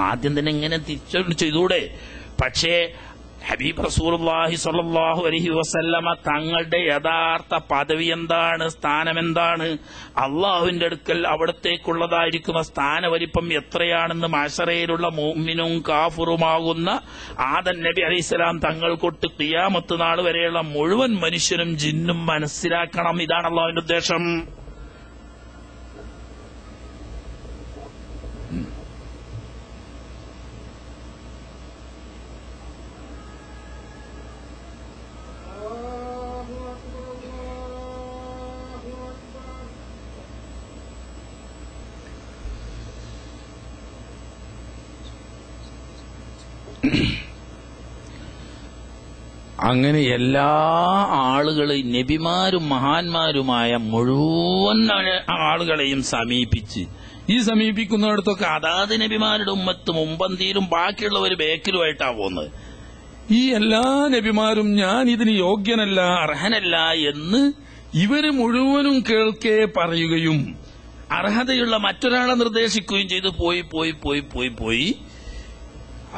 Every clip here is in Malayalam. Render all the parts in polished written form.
ആദ്യം തന്നെ ഇങ്ങനെ തിരിച്ചു ചെയ്തൂടെ? പക്ഷേ ഹബീബ് റസൂലുള്ളാഹി സ്വല്ലല്ലാഹു അലൈഹി വസല്ലമ തങ്ങളുടെ യഥാർത്ഥ പദവി എന്താണ്, സ്ഥാനം എന്താണ്, അള്ളാഹുവിന്റെ അടുക്കൽ അവിടത്തേക്കുള്ളതായിരിക്കുന്ന സ്ഥാനവലിപ്പം എത്രയാണെന്ന് മഅ്ശറയിലുള്ള മുഅ്മിനും കാഫിറുമാകുന്ന ആദം നബി അലൈഹിസ്സലാം തങ്ങൾ തൊട്ട് ഖിയാമത്ത് നാൾ വരെയുള്ള മുഴുവൻ മനുഷ്യനും ജിന്നും മനസ്സിലാക്കണം. ഇതാണ് അള്ളാഹുവിന്റെ ഉദ്ദേശം. അങ്ങനെ എല്ലാ ആളുകളെയും നബിമാരും മഹാന്മാരുമായ മുഴുവൻ ആളുകളെയും സമീപിച്ച്, ഈ സമീപിക്കുന്നിടത്തൊക്കെ അതാത് നബിമാരുടെ ഉമ്മത്ത് മുമ്പന്തിയിലും ബാക്കിയുള്ളവർ ബേക്കിലുമായിട്ടാ പോകുന്നത്. ഈ എല്ലാ നബിമാരും ഞാൻ ഇതിന് യോഗ്യനല്ല, അർഹനല്ല എന്ന് ഇവര് മുഴുവനും കേൾക്കെ പറയുകയും അർഹതയുള്ള മറ്റൊരാളെ നിർദ്ദേശിക്കുകയും ചെയ്ത് പോയി പോയി പോയി പോയി പോയി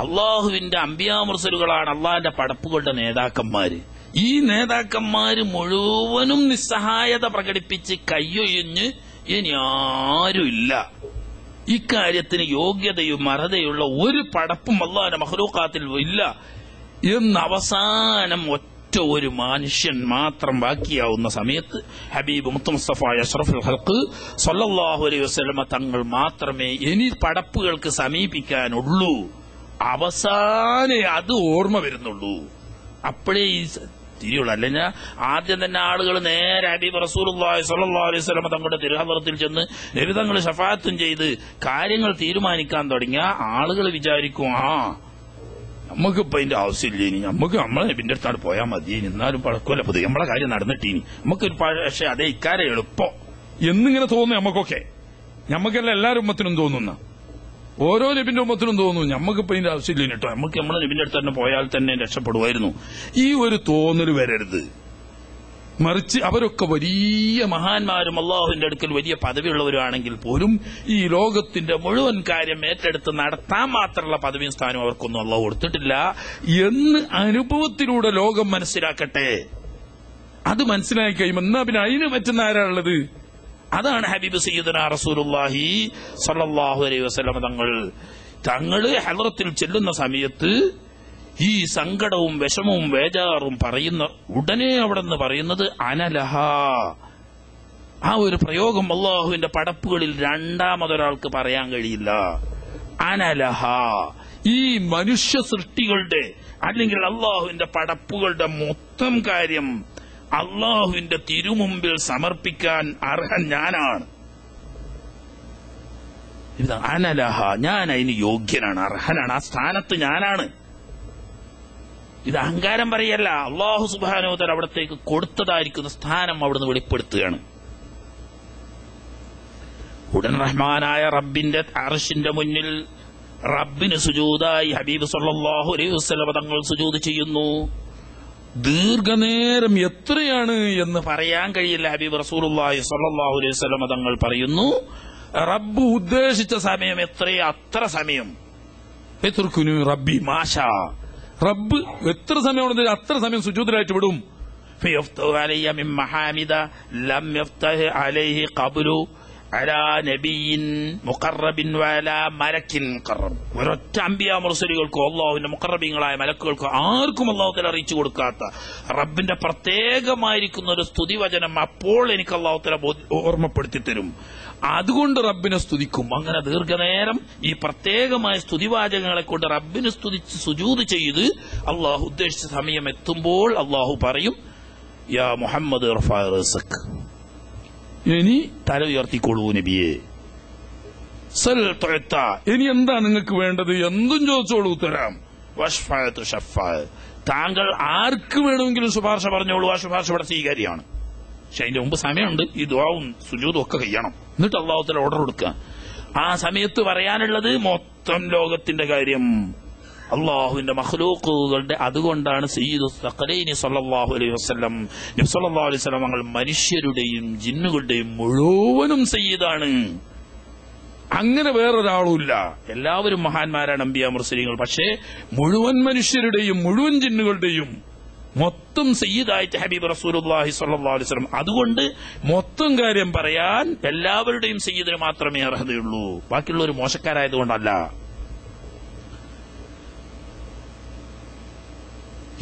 അള്ളാഹുവിന്റെ അമ്പിയാ മുർസലുകളാണ് അള്ളാഹിന്റെ പടപ്പുകളുടെ നേതാക്കന്മാര്. ഈ നേതാക്കന്മാര് മുഴുവനും നിസ്സഹായത പ്രകടിപ്പിച്ച് കയ്യൊഴിഞ്ഞ് ഇനി ആരുമില്ല, ഇക്കാര്യത്തിന് യോഗ്യതയും അർഹതയുള്ള ഒരു പടപ്പും അള്ളാഹിന്റെ മഖ്ലൂഖാത്തിൽ ഇല്ല എന്ന് അവസാനം ഒറ്റ ഒരു മനുഷ്യൻ മാത്രം ബാക്കിയാവുന്ന സമയത്ത് ഹബീബ് മുസ്തഫ അഷ്റഫുൽ ഖൽഖ് സ്വല്ലല്ലാഹു അലൈഹി വസല്ലമ തങ്ങൾ മാത്രമേ ഇനി പടപ്പുകൾക്ക് സമീപിക്കാനുള്ളൂ. അവസാനേ അത് ഓർമ്മ വരുന്നുള്ളൂ. അപ്പോഴേ ഈ തിരിയുള്ളൂ. അല്ലെങ്കിൽ ആദ്യം തന്നെ ആളുകൾ നേരെ ഹബീബ് റസൂലുള്ളാഹി സ്വല്ലല്ലാഹു അലൈഹി വസല്ലം തങ്ങളുടെ തിരുഹദറത്തിൽ ചെന്ന് നബി തങ്ങൾ ശഫാഅത്തും ചെയ്ത് കാര്യങ്ങൾ തീരുമാനിക്കാൻ തുടങ്ങിയ ആളുകൾ വിചാരിക്കും, നമുക്കിപ്പോ അതിന്റെ ആവശ്യമില്ല, ഇനി നമുക്ക് നമ്മളെ നബിന്റെ അടുത്താണ് പോയാൽ മതി, എന്നാലും പഴക്കമല്ല പുതിയ നമ്മളെ കാര്യം നടന്നിട്ടീനി നമുക്കൊരു പക്ഷെ അതേ ഇക്കാരെ എളുപ്പം എന്നിങ്ങനെ തോന്നുന്നു. നമുക്കൊക്കെ നമുക്കെല്ലാം എല്ലാവരും ഉമ്മത്തിനും തോന്നുന്ന, ഓരോ നബിന്റെ ഉമ്മത്തിനും തോന്നുന്നു നമുക്കിപ്പോ ഇതിന്റെ ആവശ്യമില്ല കേട്ടോ, നമുക്ക് നമ്മളെ നബിന്റെ അടുത്ത് തന്നെ പോയാൽ തന്നെ രക്ഷപ്പെടുമായിരുന്നു. ഈ ഒരു തോന്നൽ വരരുത്. മറിച്ച് അവരൊക്കെ വലിയ മഹാന്മാരും അള്ളാഹുവിന്റെ അടുക്കൽ വലിയ പദവിയുള്ളവരുമാണെങ്കിൽ പോലും ഈ ലോകത്തിന്റെ മുഴുവൻ കാര്യം ഏറ്റെടുത്ത് നടത്താൻ മാത്രമുള്ള പദവിയും സ്ഥാനവും അവർക്കൊന്നും അള്ളാഹു കൊടുത്തിട്ടില്ല എന്ന് അനുഭവത്തിലൂടെ ലോകം മനസ്സിലാക്കട്ടെ. അത് മനസ്സിലാക്കി കഴിയുമ്പോൾ എന്നാ പിന്നെ അതിന് പറ്റുന്ന ആരാളുള്ളത്? അതാണ് ഹബീബ് സയ്യിദുനാ റസൂലുള്ളാഹി സ്വല്ലല്ലാഹു അലൈഹി വസല്ലം തങ്ങള് ഹദ്റത്തിൽ ചെല്ലുന്ന സമയത്ത് ഈ സങ്കടവും വിഷമവും വേജാറും പറയുന്ന ഉടനെ അവിടെ നിന്ന് പറയുന്നത് അനലഹ. ആ ഒരു പ്രയോഗം അള്ളാഹുവിന്റെ പടപ്പുകളിൽ രണ്ടാമതൊരാൾക്ക് പറയാൻ കഴിയില്ല. അനലഹ, ഈ മനുഷ്യ സൃഷ്ടികളുടെ അല്ലെങ്കിൽ അള്ളാഹുവിന്റെ പടപ്പുകളുടെ മൊത്തം കാര്യം അള്ളാഹുവിന്റെ തിരുമുമ്പിൽ സമർപ്പിക്കാൻ അർഹൻ ഞാനാണ്. അനലഹ, ഞാൻ അതിന് യോഗ്യനാണ്, അർഹനാണ്, ആ സ്ഥാനത്ത് ഞാനാണ്. ഇത് അഹങ്കാരം പറയല്ല, അള്ളാഹു സുബ്ഹാനഹു വ തആല അവിടത്തേക്ക് കൊടുത്തതായിരിക്കുന്ന സ്ഥാനം അവിടുന്ന് വെളിപ്പെടുത്തുകയാണ്. ഉടൻ റഹ്മാനായ റബ്ബിന്റെ അർശിന്റെ മുന്നിൽ റബ്ബിന് സുജൂദായി ഹബീബ് സല്ലല്ലാഹു അലൈഹി വസല്ലം തങ്ങൾ സുജൂദ് ചെയ്യുന്നു. ദീർഘനേരം എത്രയാണ് എന്ന് പറയാൻ കഴിയില്ല. ഹബീബ് റസൂലുള്ളാഹി സ്വല്ലല്ലാഹു അലൈഹി വസല്ലം തങ്ങൾ പറയുന്നു, റബ്ബ് ഉദ്ദേശിച്ച സമയം എത്രയോ അത്ര സമയം. യത്റുകുനി റബ്ബി മാഷാ, റബ്ബ് എത്ര സമയമാണെന്ന് അത്ര സമയം സുജൂദിലായിട്ട് വിടും. ഫയഫ്തഹു അലയ്യ മിൻ മഹാമിദ ലം യഫ്തഹ് അലൈഹി ഖബ്ലു അലാ നബിയിൻ മുഖറബിൻ വഅലാ മലക്കിൻ മുഖറബ്. ഒരൊറ്റ അംബിയാ മുർസലുകൾക്കോ അള്ളാഹുവിന്റെ മുഖറബീങ്ങളായ മലക്കുകൾക്കോ ആർക്കും അള്ളാഹു തആല അറിയിച്ചു കൊടുക്കാത്ത റബ്ബിന്റെ പ്രത്യേകമായിരിക്കുന്ന ഒരു സ്തുതിവചനം അപ്പോൾ എനിക്ക് അള്ളാഹു തആല ഓർമ്മപ്പെടുത്തി തരും. അതുകൊണ്ട് റബ്ബിനെ സ്തുതിക്കും. അങ്ങനെ ദീർഘനേരം ഈ പ്രത്യേകമായ സ്തുതിവാചകങ്ങളെ കൊണ്ട് റബ്ബിനെ സ്തുതിച്ച് സുജൂദ് ചെയ്ത് അള്ളാഹു ഉദ്ദേശിച്ച സമയം എത്തുമ്പോൾ അള്ളാഹു പറയും, യാ മുഹമ്മദ് റഫഅ റസക്, ഇനി തല ഉയർത്തിക്കൊള്ളൂ നബിയെ, സൽ തുഅത, ഇനി എന്താ നിങ്ങൾക്ക് വേണ്ടത്, എന്തും ചോദിച്ചോളൂ തരാം. വഷ്ഫഅതു ഷഫഅ, താങ്കൾ ആർക്ക് വേണമെങ്കിലും ശുപാർശ പറഞ്ഞോളൂ, ആ ശുപാർശ ഇവിടെ സ്വീകാര്യമാണ്. പക്ഷെ അതിന്റെ മുമ്പ് സമയമുണ്ട്, ഈ ദുആവും സുജൂദും ഒക്കെ കഴിയണം. എന്നിട്ട് അല്ലാഹു തആല ഓർഡർ കൊടുക്കുക. ആ സമയത്ത് പറയാനുള്ളത് മൊത്തം ലോകത്തിന്റെ കാര്യം, അള്ളാഹുവിന്റെ മഖ്ലൂഖുകളുടെ. അതുകൊണ്ടാണ് സയ്യിദുസ് സഖലൈനി സ്വല്ലല്ലാഹു അലൈഹി വസല്ലം നബി സ്വല്ലല്ലാഹു അലൈഹി വസല്ലം മനുഷ്യരുടെയും ജിന്നുകളുടെയും മുഴുവനും സയ്യിദാണ്. അങ്ങനെ വേറൊരാളുമില്ല. എല്ലാവരും മഹാന്മാരാണ് അമ്പിയാ മുർസലീങ്ങൾ. പക്ഷേ മുഴുവൻ മനുഷ്യരുടെയും മുഴുവൻ ജിന്നുകളുടെയും മൊത്തം സയ്യിദായിട്ട് ഹബീബ് റസൂലുള്ളാഹി സ്വല്ലല്ലാഹു അലൈഹി വസല്ലം. അതുകൊണ്ട് മൊത്തം കാര്യം പറയാൻ എല്ലാവരുടെയും സയ്യിദിന് മാത്രമേ അർഹതയുള്ളൂ, ബാക്കിയുള്ളവർ മോശക്കാരായതുകൊണ്ടല്ല.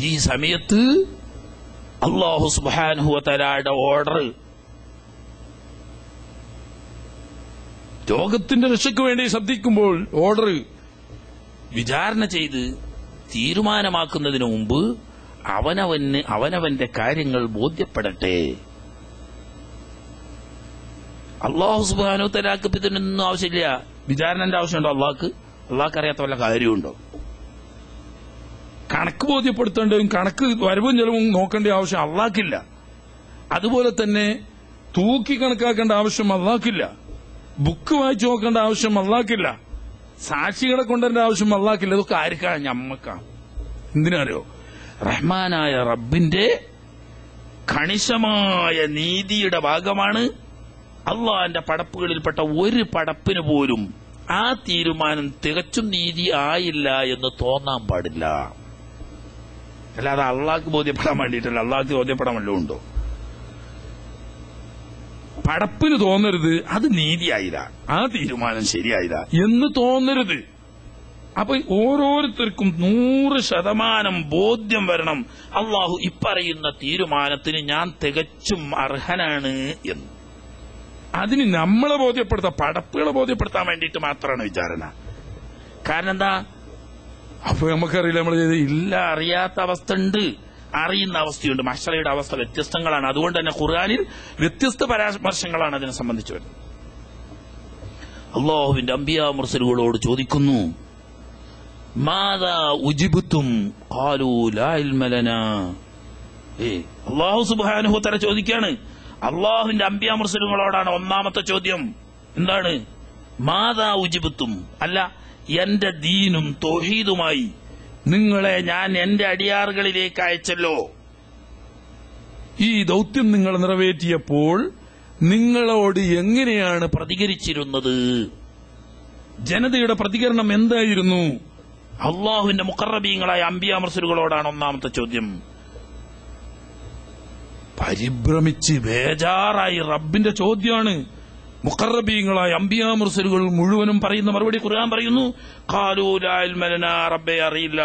ഈ സമയത്ത് അല്ലാഹു സുബ്ഹാനഹു വ തആലയുടെ ഓർഡർ ലോകത്തിന്റെ രക്ഷയ്ക്ക് വേണ്ടി ശബ്ദിക്കുമ്പോൾ ഓർഡർ വിചാരണ ചെയ്ത് തീരുമാനമാക്കുന്നതിന് മുമ്പ് അവനവന്റെ കാര്യങ്ങൾ ബോധ്യപ്പെടട്ടെ. അല്ലാഹു സുബ്ഹാനഹു വ തആലക്ക് ഇതിനൊന്നും ആവശ്യമില്ല. വിചാരണന്റെ ആവശ്യമുണ്ടോ അള്ളാഹ്ക്ക് അറിയാത്ത വല്ല കാര്യമുണ്ടോ? കണക്ക് ബോധ്യപ്പെടുത്തേണ്ടതും കണക്ക് വരവും ചെലവും നോക്കേണ്ട ആവശ്യം അള്ളാഹ്ക്കില്ല. അതുപോലെ തന്നെ തൂക്കി കണക്കാക്കേണ്ട ആവശ്യം അള്ളാഹ്ക്കില്ല. ബുക്ക് വായിച്ചു നോക്കേണ്ട ആവശ്യം അള്ളാഹ്ക്കില്ല. സാക്ഷികളെ കൊണ്ടുവരേണ്ട ആവശ്യം അള്ളാഹ്ക്കില്ല. ഇതൊക്കെ ആർക്കാണ്? ഞമ്മക്കാണ്. എന്തിനറിയോ? റഹ്മാനായ റബ്ബിന്റെ കണിശമായ നീതിയുടെ ഭാഗമാണ് അള്ളാഹിന്റെ പടപ്പുകളിൽപ്പെട്ട ഒരു പടപ്പിന് പോലും ആ തീരുമാനം തികച്ചും നീതി ആയില്ല എന്ന് തോന്നാൻ പാടില്ല. അല്ലാതെ അള്ളാഹ്ക്ക് ബോധ്യപ്പെടാൻ വേണ്ടിയിട്ടല്ല. അള്ളാഹ്ക്ക് ബോധ്യപ്പെടാൻ വല്ലതും ഉണ്ടോ? പടപ്പിന് തോന്നരുത് അത് നീതിയായില്ല, ആ തീരുമാനം ശരിയായില്ല എന്ന് തോന്നരുത്. അപ്പൊ ഓരോരുത്തർക്കും 100% ബോധ്യം വരണം, അള്ളാഹു ഇപ്പറയുന്ന തീരുമാനത്തിന് ഞാൻ തികച്ചും അർഹനാണ് എന്ന്. അതിന് നമ്മളെ ബോധ്യപ്പെടുത്താൻ, പടപ്പുകളെ ബോധ്യപ്പെടുത്താൻ വേണ്ടിയിട്ട് മാത്രമാണ് വിചാരണ. കാരണം എന്താ? അപ്പൊ നമുക്കറിയില്ല, നമ്മൾ ഇല്ല, അറിയാത്ത അവസ്ഥ ഉണ്ട്, അറിയുന്ന അവസ്ഥയുണ്ട്. മഹ്ശറയുടെ അവസ്ഥ വ്യത്യസ്തങ്ങളാണ്. അതുകൊണ്ട് തന്നെ ഖുർആനിൽ വ്യത്യസ്ത പരാമർശങ്ങളാണ് അതിനെ സംബന്ധിച്ച് വരുന്നത്. അല്ലാഹുവിന്റെ അംബിയാ മുർസലുകളോട് ചോദിക്കുന്നു, മാദാ ഉജിബ്തും ഖാലൂ ലാ ഇൽമ ലനാ. അല്ലാഹു സുബ്ഹാനഹു വ തആല ചോദിക്കാണ്. അല്ലാഹുവിന്റെ അംബിയാ മുർസലുകളോടാണ് ഒന്നാമത്തെ ചോദ്യം. എന്താണ്? മാദാ ഉജിബ്തും, അല്ല എന്റെ ദീനും തൗഹീദുമായി നിങ്ങളെ ഞാൻ എന്റെ അടിയാറുകളിലേക്ക് അയച്ചല്ലോ. ഈ ദൗത്യം നിങ്ങൾ നിറവേറ്റിയപ്പോൾ നിങ്ങളോട് എങ്ങനെയാണ് പ്രതികരിച്ചിരുന്നത്? ജനതയുടെ പ്രതികരണം എന്തായിരുന്നു? അള്ളാഹുവിന്റെ മുഖറബീങ്ങളായ അംബിയാ മുർസലുകളോടാണ് ഒന്നാമത്തെ ചോദ്യം. പരിഭ്രമിച്ച് ബേജാറായി റബ്ബിന്റെ ചോദ്യമാണ്. മുഖറബീങ്ങളായ അംബിയാ മുർസലുകൾ മുഴുവനും പറയുന്ന മറുപടി ഖുർആൻ പറയുന്നു, ഖാലൂ ലാ ഇൽമ ലനാ, റബ്ബേ അറിയില്ല.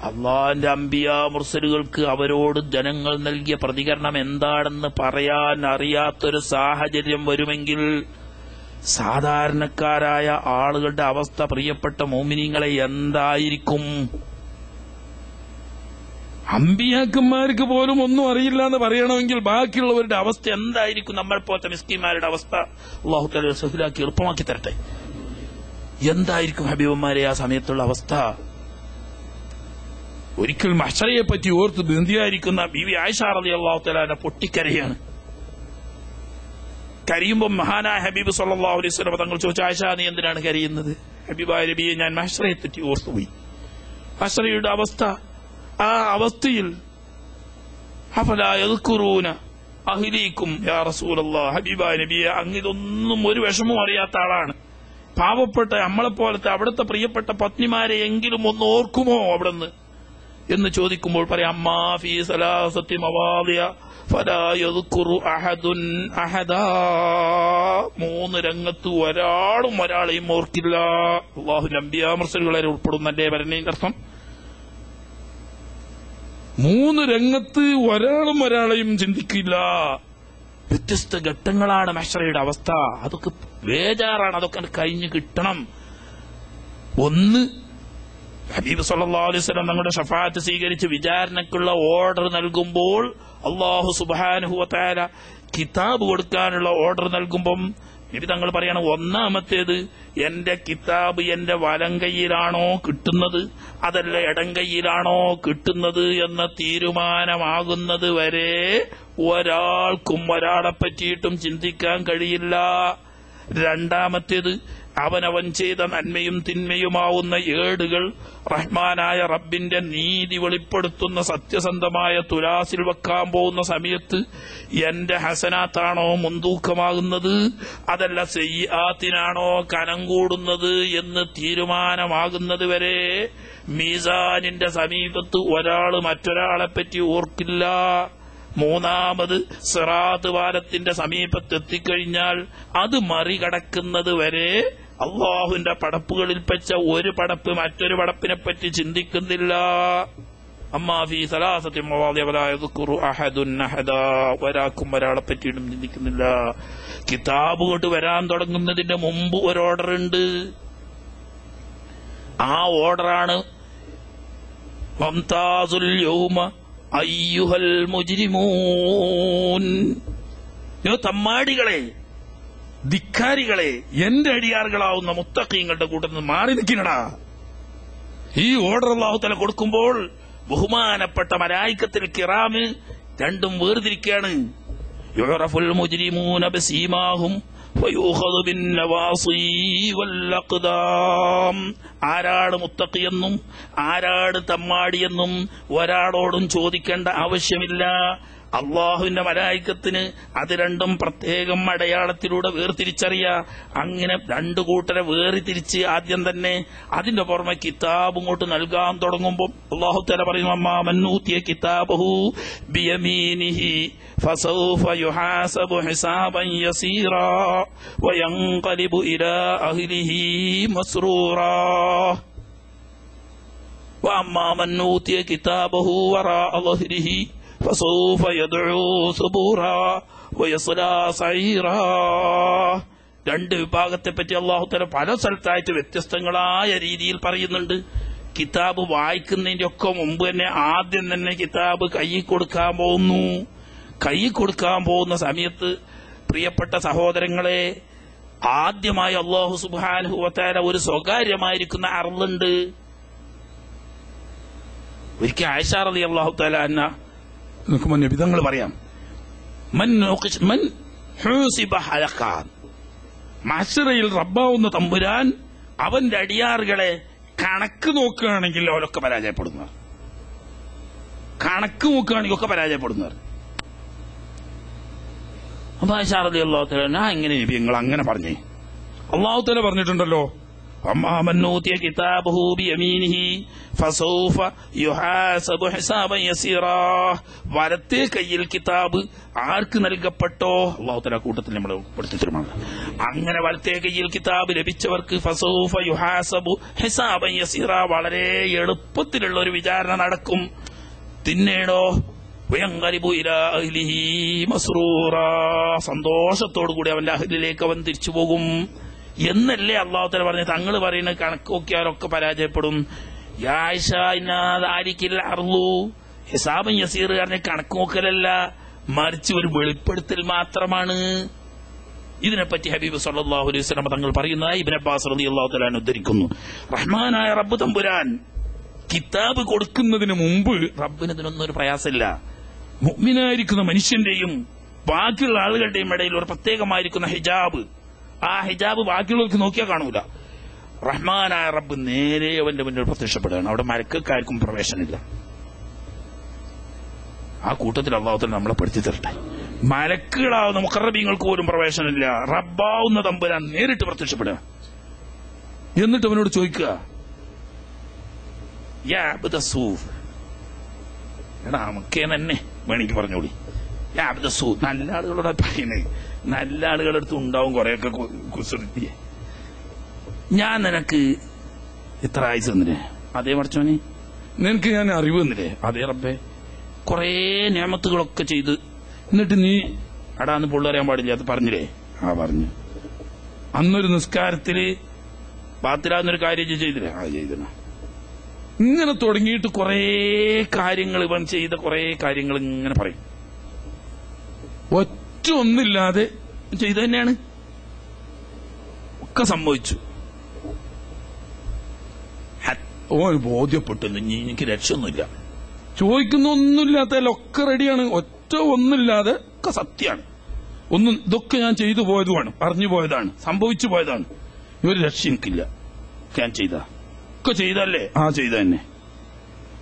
അള്ളാന്റെ അംബിയാ മുർസലുകൾക്ക് അവരോട് ജനങ്ങൾ നൽകിയ പ്രതികരണം എന്താണെന്ന് പറയാൻ അറിയാത്തൊരു സാഹചര്യം വരുമെങ്കിൽ സാധാരണക്കാരായ ആളുകളുടെ അവസ്ഥ, പ്രിയപ്പെട്ട മോമിനീങ്ങളെ, എന്തായിരിക്കും? അമ്പിയാക്കന്മാർക്ക് പോലും ഒന്നും അറിയില്ല എന്ന് പറയണമെങ്കിൽ ബാക്കിയുള്ളവരുടെ അവസ്ഥ എന്തായിരിക്കും? നമ്മൾ പോലത്തെ മിസ്കിന്മാരുടെ അവസ്ഥ അല്ലാഹു തആല സഹലാക്കി എളുപ്പമാക്കി തരട്ടെ. എന്തായിരിക്കും ഹബീബന്മാരെ ആ സമയത്തുള്ള അവസ്ഥ? ഒരിക്കൽ മഹ്ശറയെ പറ്റി ഓർത്ത് ബന്ധിയായിരിക്കുന്ന ബീവി ആയിഷ റളിയല്ലാഹു തആല പൊട്ടിക്കരയാണ്. കരയുമ്പോൾ മഹാനായ ഹബീബ് സല്ലല്ലാഹു അലൈഹി വസല്ലം തങ്ങൾ ചോദിച്ചു, ആയിഷ നീ എന്തിനാണ് കരയുന്നത്? ഹബീബായ നബിയെ, ഞാൻ മഹ്ശറയെ പറ്റി ഓർത്തുപോയി. മഹ്ശറയുടെ അവസ്ഥ, ആ അവസ്ഥയിൽ അഫലാ യദ്കുറൂന അഹ്ലീകും യാ റസൂലല്ലാഹ്, ഹബീബായ നബിയെ അങ്ങിതൊന്നും ഒരു വിഷമവും അറിയാത്ത ആളാണ്. പാവപ്പെട്ട നമ്മളെപ്പോലത്തെ അവിടുത്തെ പ്രിയപ്പെട്ട പത്നിമാരെ എങ്കിലും ഒന്ന് ഓർക്കുമോ അവിടുന്ന് എന്ന് ചോദിക്കുമ്പോൾ പറയാം, അമ്മാ ഫീ സലാസത്തി മവാദിയ ഫലാ യദ്കുറു അഹദുൻ അഹദാ. 3 രംഗത്ത് ഒരാളും ഒരാളെയും ഓർക്കില്ല. അല്ലാഹുവിന്റെ അംബിയാ മുർസലുകളെ ഉൾപ്പെടുന്നല്ലേ പറഞ്ഞതിന്റെ അർത്ഥം? 3 രംഗത്ത് ഒരാളും ഒരാളെയും ചിന്തിക്കില്ല. വ്യത്യസ്ത ഘട്ടങ്ങളാണ് മഹ്ശറയുടെ അവസ്ഥ. അതൊക്കെ ബേജാറാണ്. അതൊക്കെ കഴിഞ്ഞു കിട്ടണം. ഒന്ന്, ഹബീബ് സല്ലല്ലാഹു അലൈഹി വസല്ലം തങ്ങളുടെ ശഫാഅത്ത് സ്വീകരിച്ച് വിചാരണക്കുള്ള ഓർഡർ നൽകുമ്പോൾ അല്ലാഹു സുബ്ഹാനഹു വ തആല കിതാബ് കൊടുക്കാനുള്ള ഓർഡർ നൽകുമ്പം നബി തങ്ങൾ പറയണം, ഒന്നാമത്തേത് എന്റെ കിതാബ് എന്റെ വലം കൈയിലാണോ കിട്ടുന്നത് അതല്ല ഇടം കൈയിലാണോ കിട്ടുന്നത് എന്ന തീരുമാനമാകുന്നത് വരെ ഒരാൾക്കും ഒരാളെ പറ്റിയിട്ടും ചിന്തിക്കാൻ കഴിയില്ല. രണ്ടാമത്തേത് അവനവൻ ചെയ്ത നന്മയും തിന്മയുമാവുന്ന ഏടുകൾ റഹ്മാനായ റബ്ബിന്റെ നീതി വെളിപ്പെടുത്തുന്ന സത്യസന്ധമായ തുലാസിൽ വെക്കാൻ പോകുന്ന സമയത്ത് എന്റെ ഹസനാത്താണോ മുൻതൂക്കമാകുന്നത്, അതല്ല സയ്യിആത്തിനാണോ കനം കൂടുന്നത് എന്ന് തീരുമാനമാകുന്നത് വരെ മീസാനിന്റെ സമീപത്ത് ഒരാൾ മറ്റൊരാളെ പറ്റി ഓർക്കില്ല. മൂന്നാമത് സിറാത്ത് പാലത്തിന്റെ സമീപത്തെത്തിക്കഴിഞ്ഞാൽ അത് മറികടക്കുന്നത് വരെ അള്ളാഹുവിന്റെ പടപ്പുകളിൽ വെച്ച ഒരു പടപ്പ് മറ്റൊരു പടപ്പിനെ പറ്റി ചിന്തിക്കുന്നില്ല. അമ്മാഫി സലാസത്തി ഒരാൾക്കും ഒരാളെ പറ്റിയിട്ടും ചിന്തിക്കുന്നില്ല. കിതാബ് കൊണ്ട് വരാൻ തുടങ്ങുന്നതിന്റെ മുമ്പ് ഒരു ഓർഡർ ഉണ്ട്. ആ ഓർഡറാണ് വംതാസുൽ യൗമ അയ്യുഹൽ മുജ്രിമൂൻ, തമ്മാടികളെ, ധിക്കാരികളെ, എന്റെ അടിയാറുകളാവുന്ന മുത്തഖീങ്ങളുടെ കൂട്ടത്തിൽ നിന്ന് മാറി നിൽക്കണടാ. ഈ ഓർഡർ അല്ലാഹു തആല കൊടുക്കുമ്പോൾ ബഹുമാനപ്പെട്ട മലായികത്തുൽ കിറാമ് രണ്ടും വേർതിരിക്കുകയാണ്. യുറഫുൽ മുജ്രിമൂന ബിസീമാഹും വയുഖദു ബിന്നവാസി വല്ലഖ്ദാം. ആരാണ് മുത്തഖിയെന്നും ആരാണ് തമ്മാടിയെന്നും ഒരാളോടും ചോദിക്കേണ്ട ആവശ്യമില്ല. അള്ളാഹുവിന്റെ മലായികത്തിന് അത് രണ്ടും പ്രത്യേകം അടയാളത്തിലൂടെ വേർതിരിച്ചറിയാ. അങ്ങനെ രണ്ടു കൂട്ടരെ വേർതിരിച്ച് ആദ്യം തന്നെ അതിന്റെ പുറമെ കിതാബ് ഇങ്ങോട്ട് നൽകാൻ തുടങ്ങുമ്പോൾ അള്ളാഹു തആല പറയുന്നു, അമ്മാ മൻ ഊതിയ കിതാബഹു ബിയമീനിഹി ഫസൗഫ യുഹാസബു ഹിസാബൻ യസീറാ വയൻഖലിബു ഇലാ അഹ്ലിഹി മസ്റൂറാ വഅമ്മാ മൻ ഊതിയ കിതാബഹു വറാഅ ളഹ്രിഹി ഫസൗഫ യദ്ഉ സുബൂറാ വയസ്ലാ സഈറാ. രണ്ട് വിഭാഗത്തെപ്പറ്റി അല്ലാഹു തആല പല സ്ഥലത്തായിട്ട് വ്യത്യസ്തങ്ങളായ രീതിയിൽ പറയുന്നുണ്ട്. കിതാബ് വായിക്കുന്നതിന്റെ ഒക്കെ മുമ്പ് തന്നെ ആദ്യം തന്നെ കിതാബ് കയ്യിൽ കൊടുക്കാൻ പോകുന്നു. കയ്യിൽ കൊടുക്കാൻ പോകുന്ന സമയത്ത് പ്രിയപ്പെട്ട സഹോദരങ്ങളെ, ആദ്യമായി അല്ലാഹു സുബ്ഹാനഹു വ തആല ഒരു സ്വകാര്യമായിരിക്കുന്ന അർളുണ്ട്. ഒരിക്കൽ ആയിഷ റളിയല്ലാഹു തആല അൻഹ നിൽക്കുമ്പോൾ നബിതങ്ങൾ പറയാം, മഹ്ശറയിൽ റബ്ബാവുന്ന തമ്പുരാൻ അവന്റെ അടിയാറുകളെ കണക്ക് നോക്കുകയാണെങ്കിൽ അവരൊക്കെ പരാജയപ്പെടുന്നവർ. കണക്ക് നോക്കുകയാണെങ്കിൽ ഒക്കെ പരാജയപ്പെടുന്നവർ. അപ്പൊ ആയിഷ റളിയല്ലാഹു തആല ഞാൻ എങ്ങനെ നബി നിങ്ങൾ അങ്ങനെ പറഞ്ഞേ? അല്ലാഹു തആല പറഞ്ഞിട്ടുണ്ടല്ലോ, അമ്മാ മൻ ഊതിയ കിതാബഹു ബിയമീനിഹി ഫസൗഫ യുഹാസബു ഹിസാബൻ യസീറാ. വലത്തെ കയ്യിൽ കിതാബ് ആർക്ക് നൽകപ്പെട്ടോ അല്ലാഹു തആല കൂട്ടത്തിൽ നമ്മൾ പെടുത്തിത്തരുമാണ്. അങ്ങനെ വലത്തെ കയ്യിൽ കിതാബ് ലഭിച്ചവർക്ക് ഫസൗഫ യുഹാസബു ഹിസാബൻ യസീറാ, വളരെ എളുപ്പത്തിലുള്ള ഒരു വിചാരണ നടക്കും. പിന്നീടോ വയൻഖലിബു ഇലാ അഹ്ലിഹി മസ്റൂറാ, സന്തോഷത്തോടു കൂടി അവന്റെ അഹ്ലിലേക്ക് അവൻ തിരിച്ചു പോകും എന്നല്ലേ അല്ലാഹു തആല പറഞ്ഞു. തങ്ങൾ പറയുന്നത് കണക്ക് നോക്കിയാലൊക്കെ പരാജയപ്പെടും. യാ ആയിഷ ഇന്നാദാലിക്കൽ അർളു ഹിസാബൻ യസീർ പറഞ്ഞ കണക്ക് നോക്കലല്ല, മറിച്ച് ഒരു വെളിപ്പെടുത്തൽ മാത്രമാണ്. ഇതിനെപ്പറ്റി ഹബീബ് സല്ലല്ലാഹു അലൈഹി വസല്ലം തങ്ങൾ പറയുന്നതായി ഇബ്നു അബ്ബാസ് റളിയല്ലാഹു തആല ഉദ്ധരിക്കുന്നു. റഹ്മാനായ റബ്ബ് തമ്പുരാൻ കിതാബ് കൊടുക്കുന്നതിന് മുമ്പ് റബ്ബിന് ഇതിനൊന്നും ഒരു പ്രയാസമില്ല. മുഅ്മിനായിരിക്കുന്ന മനുഷ്യന്റെയും ബാക്കിയുള്ള ആളുകളുടെയും ഇടയിൽ ഒരു പ്രത്യേകമായിരിക്കുന്ന ഹിജാബ്, ആ ഹിജാബ് ബാക്കിയുള്ളവർക്ക് നോക്കിയാൽ കാണൂല. റഹ്മാനായ റബ്ബ് നേരെ അവന്റെ മുന്നിൽ പ്രത്യക്ഷപ്പെടുകയാണ്. അവിടെ മലക്കാർക്കും പ്രവേശനമില്ല. ആ കൂട്ടത്തിൽ അല്ലാഹു തആല നമ്മളെ പെടുത്തി തരട്ടെ. മലക്കുകളാവുന്ന മുഖറബീങ്ങൾക്ക് പോലും പ്രവേശനമില്ല. റബ്ബാവുന്ന തമ്പുരാൻ നേരിട്ട് പ്രത്യക്ഷപ്പെടുക. എന്നിട്ട് അവനോട് ചോദിക്കുക, യാ അബ്ദ സൂഫ്, എടാ മക്കേ തന്നെ വേണമെങ്കിൽ പറഞ്ഞോളി. യാ അബ്ദ സൂഫ്, നല്ല ആളുകളോട് പറയുന്നത്. നല്ല ആളുകളുടെ അടുത്ത് ഉണ്ടാവും കുറെയൊക്കെ കുസൃതി. ഞാൻ നിനക്ക് ഇത്ര ആയുസ് തന്നില്ലേ? അതേ മറിച്ചോനെ. നിനക്ക് ഞാൻ അറിവ് തന്നില്ലേ? അതേ റബ്ബേ. കുറേ നിഅമത്തുകളൊക്കെ ചെയ്ത് എന്നിട്ട് നീ അടാന്ന് പൊള്ളറിയാൻ പാടില്ല അത് പറഞ്ഞില്ലേ? ആ പറഞ്ഞു. അന്നൊരു നിസ്കാരത്തില് ബാത്തിലാന്നൊരു കാര്യം ചെയ്തില്ലേ? ആ ചെയ്തില്ല. ഇങ്ങനെ തുടങ്ങിയിട്ട് കുറേ കാര്യങ്ങൾ, ഇവൻ ചെയ്ത കുറേ കാര്യങ്ങൾ ഇങ്ങനെ പറയും. ഒറ്റ ഒന്നില്ലാതെ ചെയ്തു തന്നെയാണ് ഒക്കെ സംഭവിച്ചു. ഓൻ ബോധ്യപ്പെട്ടു, ഇനി എനിക്ക് രക്ഷയൊന്നുമില്ല. ചോദിക്കുന്ന ഒന്നുമില്ലാത്തല്ല, ഒക്കെ റെഡിയാണ്. ഒറ്റ ഒന്നുമില്ലാതെ ഒക്കെ സത്യമാണ്. ഒന്നും ഇതൊക്കെ ഞാൻ ചെയ്തു പോയതുമാണ്, പറഞ്ഞു പോയതാണ്, സംഭവിച്ചു പോയതാണ്. ഒരു രക്ഷ എനിക്കില്ല. ഞാൻ ചെയ്ത ഒക്കെ ചെയ്തല്ലേ? ആ ചെയ്ത തന്നെ.